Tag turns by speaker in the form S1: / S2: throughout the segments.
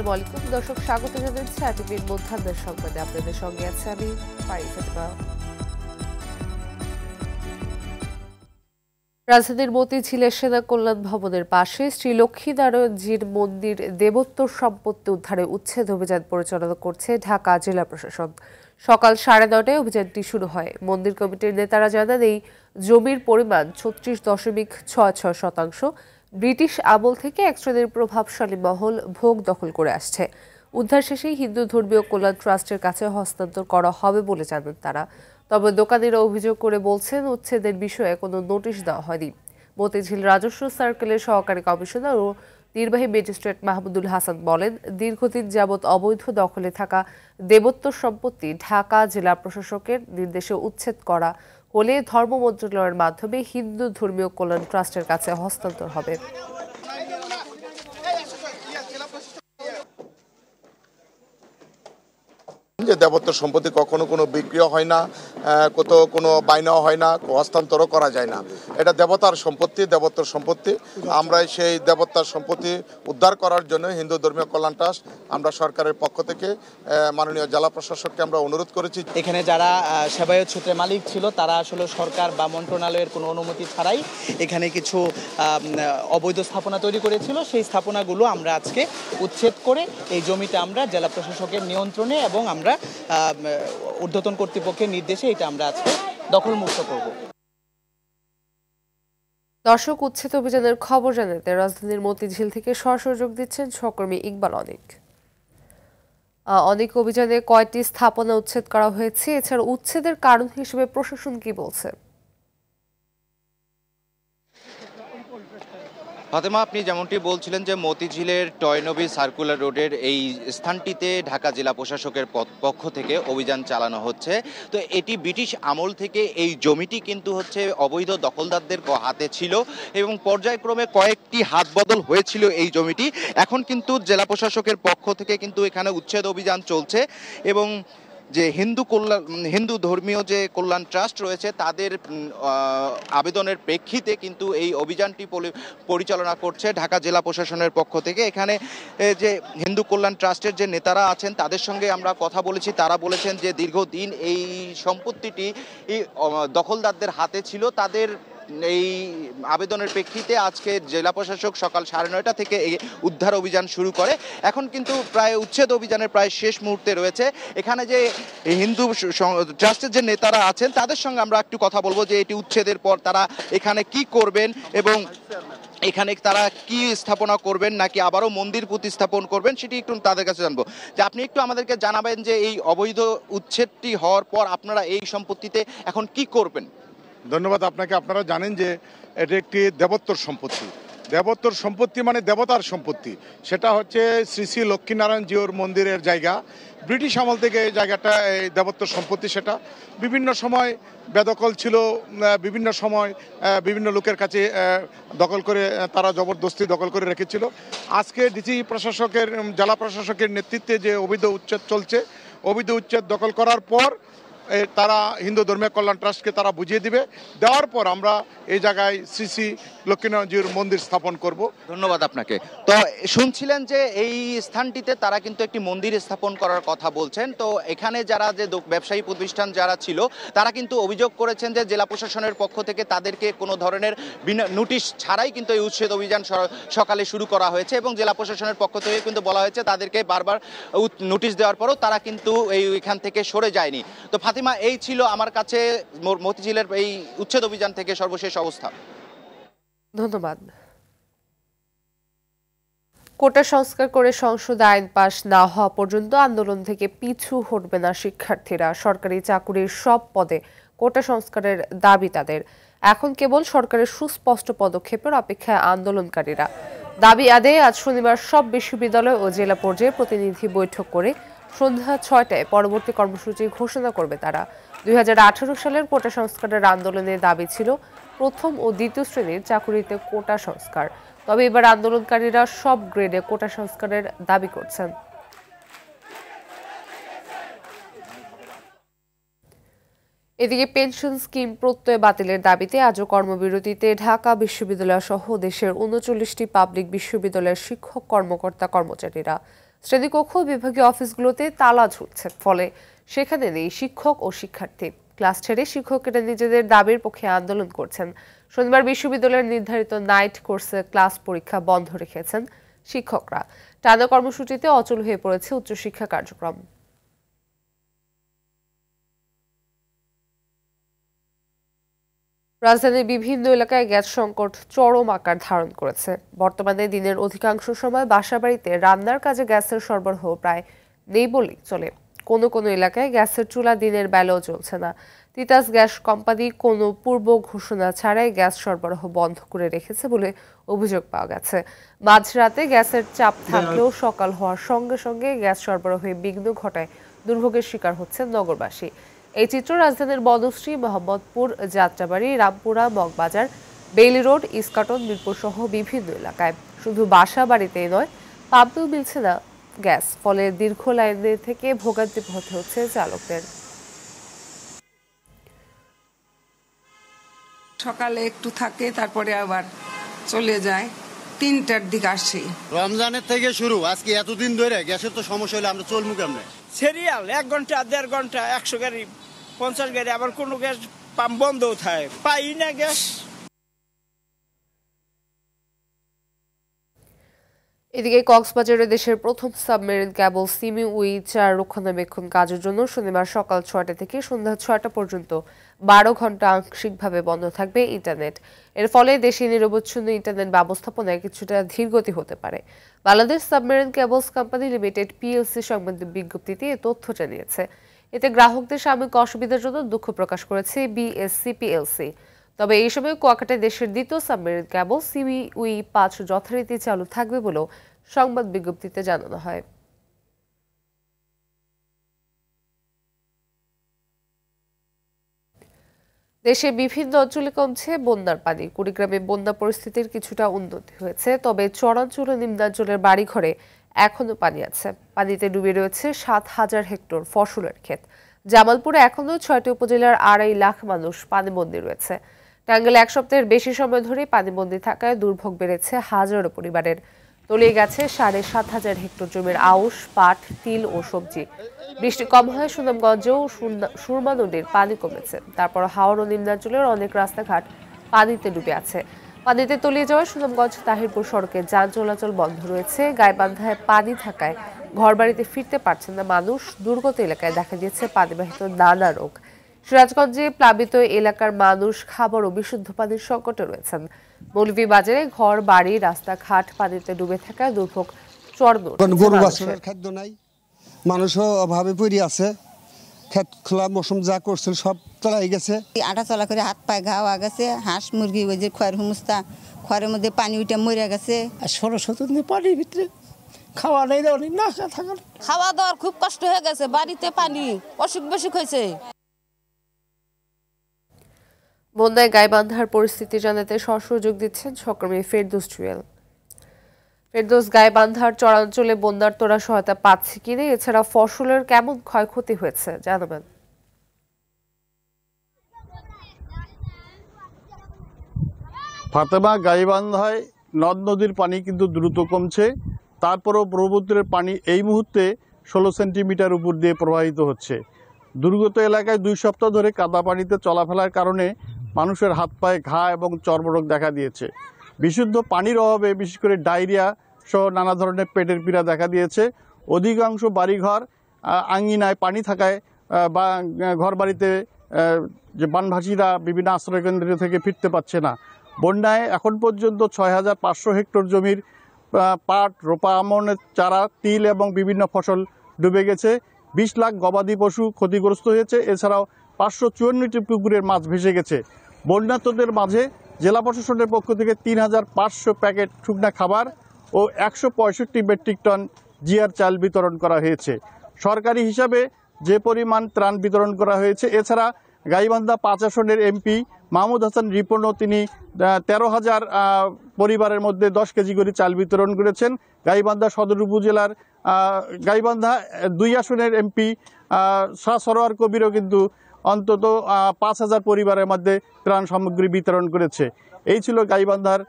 S1: আসসালামু আলাইকুম দর্শক, স্বাগত জানাচ্ছি আরটিভির মধ্যাহ্নের সংবাদে। আপনাদের সঙ্গে আছে আমি ফাতিমা। রাজধানীর মতিঝিলের সেনা কল্যাণ ভবনের পাশে শ্রী লক্ষ্মীনারায়ণজীর মন্দির দেবোত্তর সম্পত্তি উদ্ধারে উচ্ছেদ অভিযান পরিচালনা করছে ঢাকা জেলা প্রশাসন। সকাল 9:30টায় অভিযানটি শুরু হয়। মন্দির কমিটির নেতারা জানান, এই জমির পরিমাণ 36.66%। ব্রিটিশ আমল থেকে এক শ্রেণীর প্রভাবশালী মহল ভোগ দখল করে আসছে। উদ্ধার শেষেই হিন্দু ধর্মীয় কল্যাণ ট্রাস্টের কাছে হস্তান্তর করা হবে বলে জানান তারা। তবে দোকানিরা অভিযোগ করে বলছেন, উচ্ছেদের বিষয়ে কোনো নোটিশ দেওয়া হয়নি। মতিঝিল রাজস্ব সার্কেলের সহকারী কমিশনার ও নির্বাহী ম্যাজিস্ট্রেট মাহমুদুল হাসান বলেন, দীর্ঘদিন যাবৎ অবৈধ দখলে থাকা দেবোত্তর সম্পত্তি ঢাকা জেলা প্রশাসকের নির্দেশে উচ্ছেদ করা হলে ধর্ম মন্ত্রণালয়ের মাধ্যমে হিন্দু ধর্মীয় কল্যাণ ট্রাস্টের কাছে হস্তান্তর হবে।
S2: যে দেবোত্তর সম্পত্তি কখনো কোনো বিক্রিও হয় না, কোনো বাইনাও হয় না, হস্তান্তরও করা যায় না। এটা দেবতার সম্পত্তি, দেবোত্তর সম্পত্তি। আমরা সেই দেবতার সম্পত্তি উদ্ধার করার জন্য হিন্দু ধর্মীয় কল্যাণ ট্রাস্ট আমরা সরকারের পক্ষ থেকে মাননীয় জেলা প্রশাসককে আমরা অনুরোধ করেছি।
S3: এখানে যারা সেবায়ত সূত্রে মালিক ছিল তারা আসলে সরকার বা মন্ত্রণালয়ের কোনো অনুমতি ছাড়াই এখানে কিছু অবৈধ স্থাপনা তৈরি করেছিল। সেই স্থাপনাগুলো আমরা আজকে উচ্ছেদ করে এই জমিটা আমরা জেলা প্রশাসকের নিয়ন্ত্রণে এবং আমরা ঊর্ধ্বতন কর্তৃপক্ষের নির্দেশে এটা আমরা আজকে দখলমুক্ত করব।
S1: দর্শক, উচ্ছেদ অভিযানের খবর জানাতে রাজধানীর মতিঝিল থেকে সরাসরি যোগ দিচ্ছেন সহকর্মী ইকবাল অনেক। অনেক অভিযানে কয়টি স্থাপনা উচ্ছেদ করা হয়েছে? এছাড়া উচ্ছেদের কারণ হিসেবে প্রশাসন কি বলছে?
S4: ফাতেমা, আপনি যেমনটি বলছিলেন যে মতিঝিলের টয়নবী সার্কুলার রোডের এই স্থানটিতে ঢাকা জেলা প্রশাসকের পক্ষ থেকে অভিযান চালানো হচ্ছে। তো এটি ব্রিটিশ আমল থেকে এই জমিটি কিন্তু হচ্ছে অবৈধ দখলদারদের হাতে ছিল এবং পর্যায়ক্রমে কয়েকটি হাত বদল হয়েছিল এই জমিটি। এখন কিন্তু জেলা প্রশাসকের পক্ষ থেকে কিন্তু এখানে উচ্ছেদ অভিযান চলছে এবং যে হিন্দু ধর্মীয় যে কল্যাণ ট্রাস্ট রয়েছে তাদের আবেদনের প্রেক্ষিতে কিন্তু এই অভিযানটি পরিচালনা করছে ঢাকা জেলা প্রশাসনের পক্ষ থেকে। এখানে যে হিন্দু কল্যাণ ট্রাস্টের যে নেতারা আছেন তাদের সঙ্গে আমরা কথা বলেছি। তারা বলেছেন যে দীর্ঘদিন এই সম্পত্তিটি দখলদারদের হাতে ছিল। তাদের এই আবেদনের প্রেক্ষিতে আজকে জেলা প্রশাসক সকাল 9:30 থেকে এই উদ্ধার অভিযান শুরু করে। এখন কিন্তু প্রায় উচ্ছেদ অভিযানের প্রায় শেষ মুহূর্তে রয়েছে। এখানে যে হিন্দু ট্রাস্টের যে নেতারা আছেন তাদের সঙ্গে আমরা একটু কথা বলবো যে এটি উচ্ছেদের পর তারা এখানে কি করবেন এবং এখানে তারা কি স্থাপনা করবেন নাকি আবারও মন্দির প্রতিস্থাপন করবেন সেটি একটু তাদের কাছে জানবো। যে আপনি একটু আমাদেরকে জানাবেন যে এই অবৈধ উচ্ছেদটি হওয়ার পর আপনারা এই সম্পত্তিতে এখন কি করবেন?
S2: ধন্যবাদ আপনাকে। আপনারা জানেন যে এটি একটি দেবোত্তর সম্পত্তি। দেবোত্তর সম্পত্তি মানে দেবতার সম্পত্তি। সেটা হচ্ছে শ্রী শ্রী লক্ষ্মীনারায়ণজির মন্দিরের জায়গা। ব্রিটিশ আমল থেকে এই জায়গাটা এই দেবোত্তর সম্পত্তি সেটা বিভিন্ন সময় বেদখল ছিল, বিভিন্ন সময় বিভিন্ন লোকের কাছে দখল করে তারা জবরদস্তি দখল করে রেখেছিল। আজকে ডিসি প্রশাসকের জেলা প্রশাসকের নেতৃত্বে যে অবৈধ উচ্ছেদ চলছে, অবৈধ উচ্ছেদ দখল করার পর তারা হিন্দু ধর্মীয় কল্যাণ ট্রাস্টকে তারা বুঝিয়ে দিবে। দেওয়ার পর আমরা এই জায়গায় শ্রী শ্রী লক্ষ্মীনারায়ণজির মন্দির স্থাপন করব।
S4: ধন্যবাদ আপনাকে। তো শুনছিলেন যে এই স্থানটিতে তারা কিন্তু একটি মন্দির স্থাপন করার কথা বলছেন। তো এখানে যারা যে ব্যবসায়ী প্রতিষ্ঠান যারা ছিল তারা কিন্তু অভিযোগ করেছেন যে জেলা প্রশাসনের পক্ষ থেকে তাদেরকে কোনো ধরনের নোটিশ ছাড়াই কিন্তু এই উচ্ছেদ অভিযান সকালে শুরু করা হয়েছে এবং জেলা প্রশাসনের পক্ষ থেকে কিন্তু বলা হয়েছে তাদেরকে বারবার নোটিশ দেওয়ার পরও তারা কিন্তু এখান থেকে সরে যায়নি। তো ফাতিমা, এই ছিল আমার কাছে মতিঝিলের এই উচ্ছেদ অভিযান থেকে সর্বশেষ অবস্থা।
S1: ধন্যবাদ। কোটা সংস্কার করে সংসদে আইন পাশ না হওয়া পর্যন্ত আন্দোলন থেকে পিছু হটবে না শিক্ষার্থীরা। সরকারি চাকুরির সব পদে কোটা সংস্কারের দাবি তাদের। এখন কেবল সরকারের সুস্পষ্ট পদক্ষেপের অপেক্ষায় আন্দোলনকারীরা। দাবি আদায়ে আজ শনিবার সব বিশ্ববিদ্যালয় ও জেলা পর্যায়ে প্রতিনিধি বৈঠক করে সন্ধ্যা 6টায় পরবর্তী কর্মসূচি ঘোষণা করবে তারা। 2018 সালের কোটা সংস্কারের আন্দোলনের দাবি ছিল প্রথম ও দ্বিতীয় শ্রেণীর চাকুরিতে কোটা সংস্কার। তবে এবার আন্দোলনকারীরা সব গ্রেডে কোটা সংস্কারের দাবি করছেন। এদিকে পেনশন স্কিম প্রত্যয় বাতিলের দাবিতে আজও কর্মবিরতিতে ঢাকা বিশ্ববিদ্যালয় সহ দেশের 39টি পাবলিক বিশ্ববিদ্যালয়ের শিক্ষক কর্মকর্তা কর্মচারীরা। শ্রেণীকক্ষ বিভাগীয় অফিসগুলোতে তালা ঝুলছে, ফলে সেখানে নেই শিক্ষক ও শিক্ষার্থী। ক্লাস ছেড়ে শিক্ষকেরা নিজেদের দাবির পক্ষে আন্দোলন করছেন। শনিবার বিশ্ববিদ্যালয়ের নির্ধারিত নাইট কোর্সে ক্লাস পরীক্ষা বন্ধ রেখেছেন শিক্ষকরা। টানা কর্মসূচিতে অচল হয়ে পড়েছে উচ্চশিক্ষা কার্যক্রম। রাজধানীর বিভিন্ন এলাকায় গ্যাস সংকট চরম আকার ধারণ করেছে। বর্তমানে দিনের অধিকাংশ সময় বাসাবাড়িতে রান্নার কাজে গ্যাসের সরবরাহ প্রায় নেই বলেই চলে। কোনো কোনো এলাকায় গ্যাসের চুলা দিনের বেলাও চলছে না। তিতাস গ্যাস কোম্পানি কোনো পূর্ব ঘোষণা ছাড়াই গ্যাস সরবরাহ বন্ধ করে রেখেছে বলে অভিযোগ পাওয়া গেছে। মাঝরাতে গ্যাসের চাপ থাকলেও সকাল হওয়ার সঙ্গে সঙ্গে গ্যাস সরবরাহে বিঘ্ন ঘটায় দুর্ভোগের শিকার হচ্ছেন নগরবাসী। এই চিত্র রাজধানীর বনশ্রী, মোহাম্মদপুর, যাত্রাবাড়ি, রামপুরা, মগবাজার, বেইলি রোড, ইস্কাটন, মিরপুর সহ বিভিন্ন এলাকায়। শুধু বাসা বাড়িতেই নয়, পাম্পেও মিলছে না গ্যাস, ফলে দীর্ঘ লাইনে থেকে ভোগান্তি পোহাতে হচ্ছে চালকদের।
S5: সকালে একটু থাকে, তারপরে আবার চলে যায়। 3টার দিকে আসি।
S6: রমজানের থেকে শুরু, আজকে এতদিন ধরে গ্যাসের তো সমস্যা হলে আমরা চলবো কেমনে?
S7: সিরিয়াল 1 ঘন্টা 1.5 ঘন্টা 100 গাড়ি 50 গাড়ি, আবার কোনো গ্যাস পাম্প বন্ধও থাকে, পাই না গ্যাস।
S1: এদিকে কক্সবাজারে দেশের প্রথম সাবমেরিন কেবল সিমি উই 4 রক্ষণাবেক্ষণ কাজের জন্য শনিবার সকাল 6টা থেকে সন্ধ্যা 6টা পর্যন্ত 12 ঘন্টা আংশিকভাবে বন্ধ থাকবে ইন্টারনেট। এর ফলে দেশে নিরবচ্ছিন্ন ইন্টারনেট ব্যবস্থাপনায় কিছুটা ধীরগতি হতে পারে। Bangladesh submarine cables company limited PLC সংবাদ বিজ্ঞপ্তিতে এ তথ্য জানিয়েছে। এতে গ্রাহকদের সাময়িক অসুবিধার জন্য দুঃখ প্রকাশ করেছে বিএসসি পিএলসি। তবে এই সময় কুয়াকাটায় দেশের দ্বিতীয় সাবমেরিন কেবল সিমি উই 5 যথারীতি চালু থাকবে বলেও সংবাদ বিজ্ঞপ্তিতে জানানো হয়। দেশে বিভিন্ন অঞ্চলে কমছে বন্যার পানি। কুড়িগ্রামে বন্যা পরিস্থিতির কিছুটা উন্নতি হয়েছে, তবে চরাঞ্চল ও নিম্নাঞ্চলের বাড়িঘরে এখনো পানি আছে। পানিতে ডুবে রয়েছে 7,000 হেক্টর ফসলের ক্ষেত। জামালপুরে এখনো 6টি উপজেলার 2.5 লাখ মানুষ পানিবন্দী রয়েছে। টাঙ্গাইলে 1 সপ্তাহের বেশি সময় ধরে পানিবন্দী থাকায় দুর্ভোগ বেড়েছে হাজারো পরিবারের। তলিয়ে গেছে 7,500 হেক্টর জমির আউশ, পাট, তিল ও সবজি। বৃষ্টি কম হয় সুনামগঞ্জেও সুরমা নদীর পানি কমেছে। তারপর হাওর ও নিম্নাঞ্চলের অনেক রাস্তাঘাট পানিতে ডুবে আছে। পানিতে তলিয়ে যাওয়া সুনামগঞ্জ তাহিরপুর সড়কে যান চলাচল বন্ধ রয়েছে। গাইবান্ধায় পানি থাকায় ঘরবাড়িতে ফিরতে পারছেন না মানুষ। দুর্গত এলাকায় দেখা দিয়েছে পানিবাহিত নানা রোগ। সিরাজগঞ্জে প্লাবিত এলাকার মানুষ খাবার ও বিশুদ্ধ পানির সংকটে রয়েছেন। মৌলভীবাজারে ঘর বাড়ি রাস্তাঘাট পানিতে ডুবে থাকায় দুর্ভোগ চরম।
S8: গরু বাছুরের খাদ্য নাই, মানুষও অভাবে পড়ে আছে। ক্ষেত খোলা মৌসুম যা করছিল সব তলাই গেছে।
S9: আটা চলা করে হাত পায়ে ঘাওয়া গেছে। হাঁস মুরগি ওই যে খয়ের হুমস্তা, খয়ের মধ্যে পানি উঠে মরে গেছে।
S7: আর 16-17 দিন পানির ভিতরে খাওয়া নেই, না থাকার
S9: খাওয়া দাওয়ার খুব কষ্ট হয়ে গেছে। বাড়িতে পানি, অসুখ বিসুখ হয়েছে।
S1: বন্যায় গাইবান্ধার পরিস্থিতি জানাতে সহযোগ দিচ্ছেন সহকর্মী ফেরদৌস জুয়েল। ফেরদৌস, গাইবান্ধার চরাঞ্চলে বন্যার তোরা সহায়তা পাচ্ছে কিনা, এছাড়া ফসলের কেমন ক্ষয়ক্ষতি হয়েছে জানাবেন।
S10: ফাতেমা, গাইবান্ধায় নদ নদীর পানি কিন্তু দ্রুত কমছে। তারপরও ব্রহ্মপুত্রের পানি এই মুহূর্তে 16 সেন্টিমিটার উপর দিয়ে প্রবাহিত হচ্ছে। দুর্গত এলাকায় 2 সপ্তাহ ধরে কাদা পানিতে চলাফেরার কারণে মানুষের হাত পায়ে ঘা এবং চর্মরোগ দেখা দিয়েছে। বিশুদ্ধ পানির অভাবে বিশেষ করে ডায়রিয়া সহ নানা ধরনের পেটের পীড়া দেখা দিয়েছে। অধিকাংশ বাড়িঘর আঙ্গিনায় পানি থাকায় বা ঘর বাড়িতে যে বানভাসীরা বিভিন্ন আশ্রয়কেন্দ্র থেকে ফিরতে পারছে না। বন্যায় এখন পর্যন্ত 6,500 হেক্টর জমির পাট, রোপা, আমনের চারা, তিল এবং বিভিন্ন ফসল ডুবে গেছে। 20 লাখ গবাদি পশু ক্ষতিগ্রস্ত হয়েছে। এছাড়াও 554টি পুকুরের মাছ ভেসে গেছে। বন্যার্তদের মাঝে জেলা প্রশাসনের পক্ষ থেকে 3,500 প্যাকেট শুকনা খাবার ও 165 মেট্রিক টন জিআর চাল বিতরণ করা হয়েছে। সরকারি হিসাবে যে পরিমাণ ত্রাণ বিতরণ করা হয়েছে, এছাড়া গাইবান্ধা 5 আসনের এমপি মাহমুদ হাসান রিপনও তিনি 13,000 পরিবারের মধ্যে 10 কেজি করে চাল বিতরণ করেছেন। গাইবান্ধা সদর উপজেলার গাইবান্ধা 2 আসনের এমপি শাহ সরোয়ার কবিরও কিন্তু অন্তত 5,000 পরিবারের মধ্যে ত্রাণ সামগ্রী বিতরণ করেছে। এই ছিল গাইবান্ধার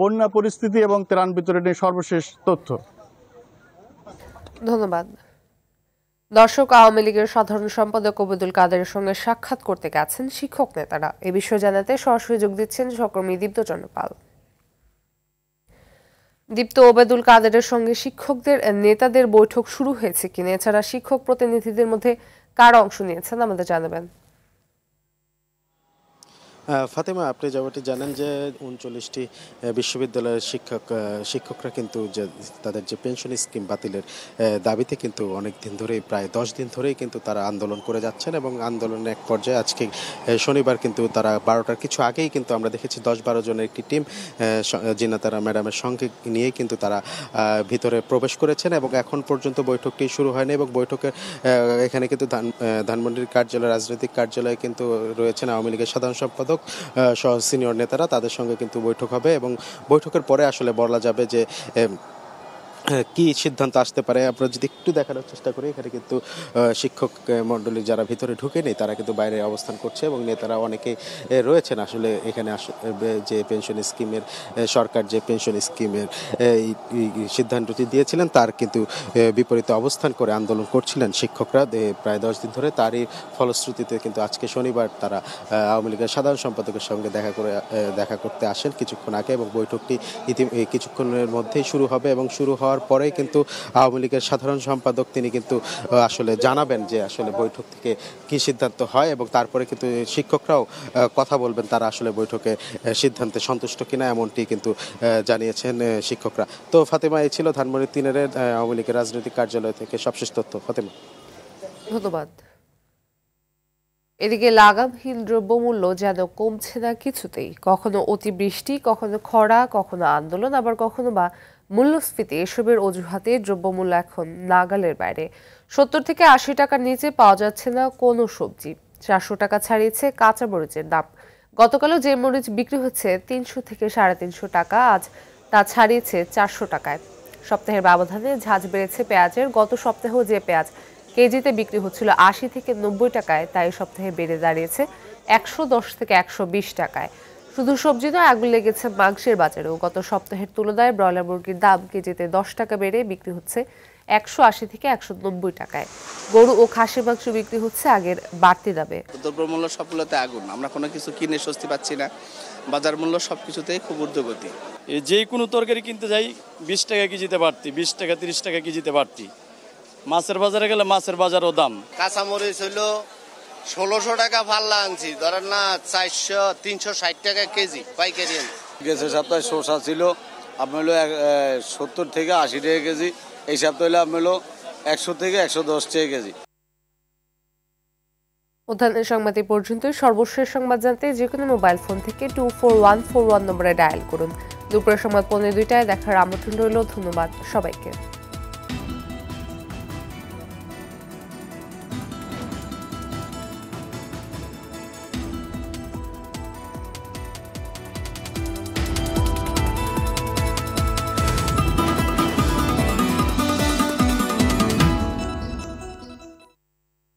S10: বন্যা পরিস্থিতি এবং ত্রাণ বিতরণের সর্বশেষ তথ্য।
S1: ধন্যবাদ। দর্শক, আওয়ামী লীগের সাধারণ সম্পাদক ওবেদুল কাদেরের সঙ্গে সাক্ষাৎ করতে গেছেন শিক্ষক নেতারা। এ বিষয়ে জানাতে সরাসরি যোগ দিচ্ছেন সহকর্মী দীপ্ত চন্দ্র পাল। দীপ্ত, ওবেদুল কাদেরের সঙ্গে শিক্ষকদের নেতাদের বৈঠক শুরু হয়েছে কিনা, এছাড়া শিক্ষক প্রতিনিধিদের মধ্যে কারা অংশ নিয়েছেন আমাদের জানাবেন।
S11: ফাতেমা, আপনি যেমনটি জানেন যে 39টি বিশ্ববিদ্যালয়ের শিক্ষকরা কিন্তু তাদের যে পেনশন স্কিম বাতিলের দাবিতে কিন্তু অনেক দিন ধরেই, প্রায় 10 দিন ধরেই কিন্তু তারা আন্দোলন করে যাচ্ছেন এবং আন্দোলনের এক পর্যায়ে আজকে শনিবার কিন্তু তারা 12টার কিছু আগেই কিন্তু আমরা দেখেছি 10-12 জনের একটি টিম জিনাতারা ম্যাডামের সঙ্গে নিয়েই কিন্তু তারা ভিতরে প্রবেশ করেছেন এবং এখন পর্যন্ত বৈঠকটি শুরু হয়নি এবং বৈঠকে এখানে কিন্তু ধানমন্ডির কার্যালয়, রাজনৈতিক কার্যালয়ে কিন্তু রয়েছেন আওয়ামী লীগের সাধারণ সম্পাদক সহ সিনিয়র নেতারা, তাদের সঙ্গে কিন্তু বৈঠক হবে এবং বৈঠকের পরে আসলে বলা যাবে যে কি সিদ্ধান্ত আসতে পারে। আমরা যদি একটু দেখানোর চেষ্টা করি, এখানে কিন্তু শিক্ষক মণ্ডলী যারা ভিতরে ঢুকেনি তারা কিন্তু বাইরে অবস্থান করছে এবং নেতারা অনেকেই রয়েছেন আসলে এখানে। যে পেনশন স্কিমের সরকার যে পেনশন স্কিমের সিদ্ধান্তটি দিয়েছিলেন তার কিন্তু বিপরীতে অবস্থান করে আন্দোলন করছিলেন শিক্ষকরা প্রায় 10 দিন ধরে। তারই ফলশ্রুতিতে কিন্তু আজকে শনিবার তারা আওয়ামী লীগের সাধারণ সম্পাদকের সঙ্গে দেখা করতে আসেন কিছুক্ষণ আগে এবং বৈঠকটি কিছুক্ষণের মধ্যেই শুরু হবে এবং শুরু হওয়ার পরেই কিন্তু আওয়ামী লীগের সাধারণ সম্পাদক তিনি কিন্তু আসলে জানাবেন যে আসলে বৈঠক থেকে কি সিদ্ধান্ত হয় এবং তারপরে কিন্তু শিক্ষকরাও কথা বলবেন তারা আসলে বৈঠকে সিদ্ধান্তে সন্তুষ্ট কিনা, এমনটি কিন্তু জানিয়েছেন শিক্ষকরা। তো ফাতেমা, এই ছিল ধানমন্ডি 3-এর আওয়ামী লীগের রাজনৈতিক কার্যালয় থেকে সবশেষ তথ্য। ফাতেমা,
S1: ধন্যবাদ। এদিকে লাগামহীন দ্রব্যমূল্য যেন কমছে না কিছুতেই। কখনো অতিবৃষ্টি, কখনো খরা, কখনো আন্দোলন, আবার কখনো বা মূল্যস্ফীতি, এসবের অজুহাতে দ্রব্যমূল্য এখন নাগালের বাইরে। 70 থেকে 80 টাকার নিচে পাওয়া যাচ্ছে না কোনো সবজি। 400 টাকা ছাড়িয়েছে কাঁচা মরিচের দাম। গতকালও যে মরিচ বিক্রি হচ্ছে 300 থেকে 350 টাকা, আজ তা ছাড়িয়েছে 400 টাকায়। সপ্তাহের ব্যবধানে ঝাঁজ বেড়েছে পেঁয়াজের। গত সপ্তাহেও যে পেঁয়াজ কেজিতে বিক্রি হচ্ছিল 80 থেকে 90 টাকায়, তাই সপ্তাহে বেড়ে দাঁড়িয়েছে 110 থেকে 120 টাকায়। শুধু সবজি নয়, আগুন লেগেছে মাংসের বাজারেও। গত সপ্তাহের তুলনায় ব্রয়লার মুরগির দাম কেজিতে 10 টাকা বেড়ে বিক্রি হচ্ছে 180 থেকে 190 টাকায়। গরু ও খাসির মাংস বিক্রি হচ্ছে আগের বাড়তি দামে।
S12: দ্রব্যমূল্য সবগুলোতে আগুন, আমরা কোনো কিছু কিনে স্বস্তি পাচ্ছি না। বাজার মূল্য সবকিছুতেই খুব ঊর্ধ্বগতি।
S13: যে কোনো তরকারি কিনতে যাই 20 টাকা কেজিতে বাড়তি, 20 টাকা 30 টাকা কেজিতে বাড়তি। মাছের বাজারে গেলে মাছের বাজারও দাম।
S14: কাঁচামরিচ হইলো 1600 টাকা পাল্লা আনছি, ধরেন না 360 টাকা কেজি পাইকারি আনছি।
S15: গেছে সপ্তাহে শসা ছিল আপনার হলো 70 থেকে 80 টাকা কেজি, এই সপ্তাহে হলো আপনার হলো 100 থেকে 110 টাকা কেজি।
S1: মধ্যাহ্নের সংবাদ এই পর্যন্তই। সর্বশেষ সংবাদ জানতে যে কোনো মোবাইল ফোন থেকে 24141 নম্বরে ডায়াল করুন। দুপুরের সংবাদ 2:15টায় দেখার আমন্ত্রণ রইল। ধন্যবাদ সবাইকে।